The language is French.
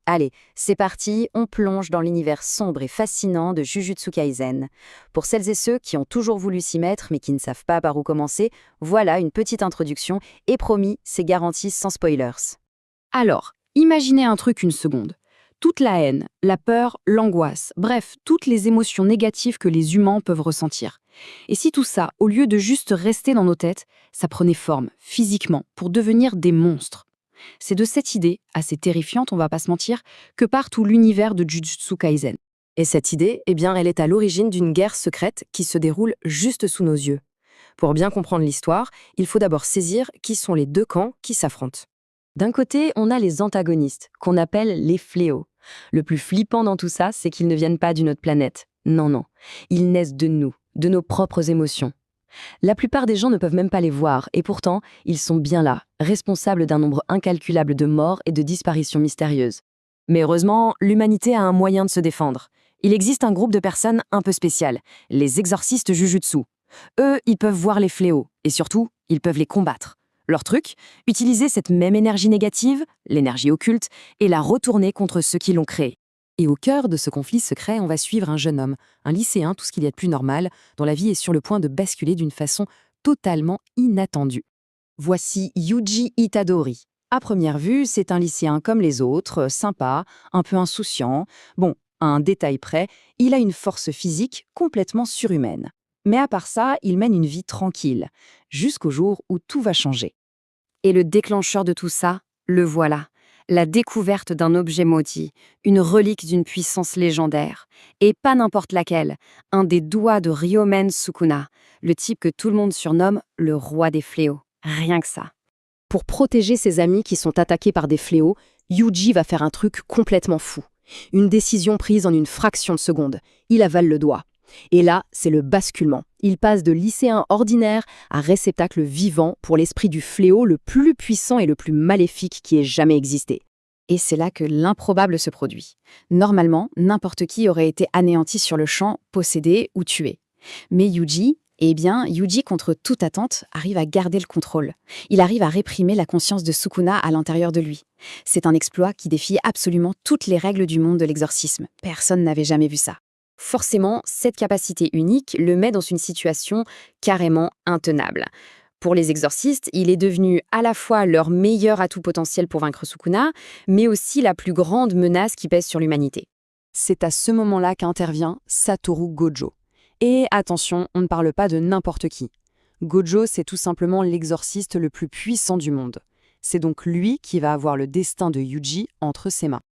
Allez, c'est parti, on plonge dans l'univers sombre et fascinant de Jujutsu Kaisen. Pour celles et ceux qui ont toujours voulu s'y mettre mais qui ne savent pas par où commencer, voilà une petite introduction et promis, c'est garanti sans spoilers. Alors, imaginez un truc une seconde. Toute la haine, la peur, l'angoisse, bref, toutes les émotions négatives que les humains peuvent ressentir. Et si tout ça, au lieu de juste rester dans nos têtes, ça prenait forme, physiquement, pour devenir des monstres. C'est de cette idée, assez terrifiante, on va pas se mentir, que part tout l'univers de Jujutsu Kaisen. Et cette idée, elle est à l'origine d'une guerre secrète qui se déroule juste sous nos yeux. Pour bien comprendre l'histoire, il faut d'abord saisir qui sont les deux camps qui s'affrontent. D'un côté, on a les antagonistes, qu'on appelle les fléaux. Le plus flippant dans tout ça, c'est qu'ils ne viennent pas d'une autre planète. Non, non. Ils naissent de nous, de nos propres émotions. La plupart des gens ne peuvent même pas les voir, et pourtant, ils sont bien là, responsables d'un nombre incalculable de morts et de disparitions mystérieuses. Mais heureusement, l'humanité a un moyen de se défendre. Il existe un groupe de personnes un peu spéciales, les exorcistes Jujutsu. Eux, ils peuvent voir les fléaux, et surtout, ils peuvent les combattre. Leur truc, utiliser cette même énergie négative, l'énergie occulte, et la retourner contre ceux qui l'ont créée. Et au cœur de ce conflit secret, on va suivre un jeune homme, un lycéen, tout ce qu'il y a de plus normal, dont la vie est sur le point de basculer d'une façon totalement inattendue. Voici Yuji Itadori. À première vue, c'est un lycéen comme les autres, sympa, un peu insouciant. Bon, à un détail près, il a une force physique complètement surhumaine. Mais à part ça, il mène une vie tranquille, jusqu'au jour où tout va changer. Et le déclencheur de tout ça, le voilà. La découverte d'un objet maudit, une relique d'une puissance légendaire. Et pas n'importe laquelle, un des doigts de Ryomen Sukuna, le type que tout le monde surnomme le roi des fléaux. Rien que ça. Pour protéger ses amis qui sont attaqués par des fléaux, Yuji va faire un truc complètement fou. Une décision prise en une fraction de seconde. Il avale le doigt. Et là, c'est le basculement. Il passe de lycéen ordinaire à réceptacle vivant pour l'esprit du fléau le plus puissant et le plus maléfique qui ait jamais existé. Et c'est là que l'improbable se produit. Normalement, n'importe qui aurait été anéanti sur le champ, possédé ou tué. Mais Yuji, contre toute attente, arrive à garder le contrôle. Il arrive à réprimer la conscience de Sukuna à l'intérieur de lui. C'est un exploit qui défie absolument toutes les règles du monde de l'exorcisme. Personne n'avait jamais vu ça. Forcément, cette capacité unique le met dans une situation carrément intenable. Pour les exorcistes, il est devenu à la fois leur meilleur atout potentiel pour vaincre Sukuna, mais aussi la plus grande menace qui pèse sur l'humanité. C'est à ce moment-là qu'intervient Satoru Gojo. Et attention, on ne parle pas de n'importe qui. Gojo, c'est tout simplement l'exorciste le plus puissant du monde. C'est donc lui qui va avoir le destin de Yuji entre ses mains.